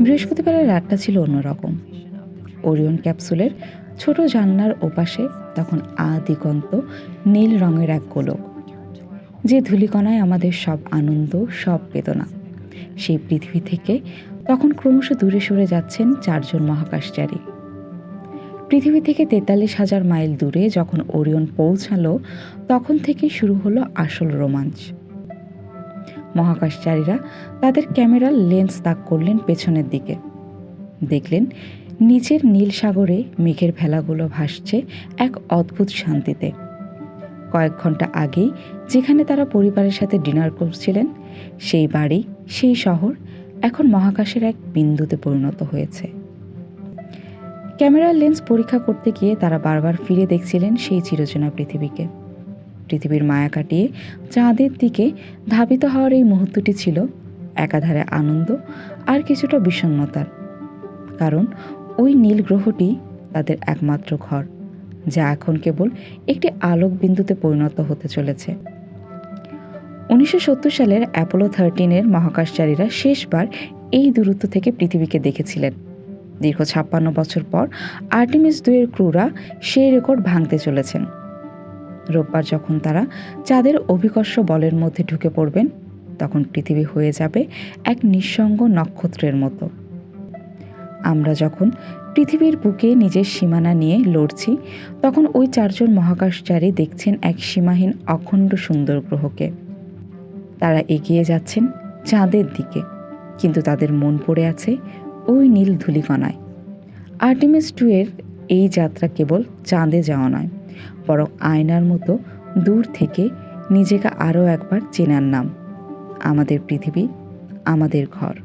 বৃহস্পতিবারের রাতটা ছিল অন্যরকম। ওরিয়ন ক্যাপসুলের ছোট জানলার ওপাশে তখন আদিগন্ত নীল রঙের এক গোলক, যে ধূলিকণায় আমাদের সব আনন্দ, সব বেদনা। সেই পৃথিবী থেকে তখন ক্রমশ দূরে সরে যাচ্ছেন 4 জন মহাকাশচারী। পৃথিবী থেকে 43,000 মাইল দূরে যখন ওরিয়ন পৌঁছালো, তখন থেকেই শুরু হলো আসল রোমাঞ্চ। মহাকাশচারীরা তাদের ক্যামেরার লেন্স তাক করলেন পেছনের দিকে। দেখলেন নিচের নীল সাগরে মেঘের ভেলাগুলো ভাসছে এক অদ্ভুত শান্তিতে। কয়েক ঘন্টা আগেই যেখানে তারা পরিবারের সাথে ডিনার করছিলেন, সেই বাড়ি, সেই শহর এখন মহাকাশের এক বিন্দুতে পরিণত হয়েছে। ক্যামেরার লেন্স পরীক্ষা করতে গিয়ে তারা বারবার ফিরে দেখছিলেন সেই চিরচেনা পৃথিবীকে। পৃথিবীর মায়া কাটিয়ে চাঁদের দিকে ধাবিত হওয়ার এই মুহূর্তটি ছিল একাধারে আনন্দ আর কিছুটা বিষণ্ণতার। কারণ ওই নীল গ্রহটি তাদের একমাত্র ঘর, যা এখন কেবল একটি আলোক বিন্দুতে পরিণত হতে চলেছে। 1970 সালের অ্যাপোলো 13-এর মহাকাশচারীরা শেষবার এই দূরত্ব থেকে পৃথিবীকে দেখেছিলেন। দীর্ঘ 56 বছর পর আর্টেমিস 2-এর ক্রুরা সেই রেকর্ড ভাঙতে চলেছেন। রোববার যখন তারা চাঁদের অভিকর্ষ বলের মধ্যে ঢুকে পড়বেন, তখন পৃথিবী হয়ে যাবে এক নিঃসঙ্গ নক্ষত্রের মতো। আমরা যখন পৃথিবীর বুকে নিজের সীমানা নিয়ে লড়ছি, তখন ওই 4 জন মহাকাশচারী দেখছেন এক সীমাহীন অখণ্ড সুন্দর গ্রহকে। তারা এগিয়ে যাচ্ছেন চাঁদের দিকে, কিন্তু তাদের মন পড়ে আছে ওই নীল ধূলিকণায়। আর্টেমিস 2-এর এই যাত্রা কেবল চাঁদে যাওয়া নয়, বরং আয়নার মতো দূর থেকে নিজেকে আরও একবার চেনার নাম। আমাদের পৃথিবী, আমাদের ঘর।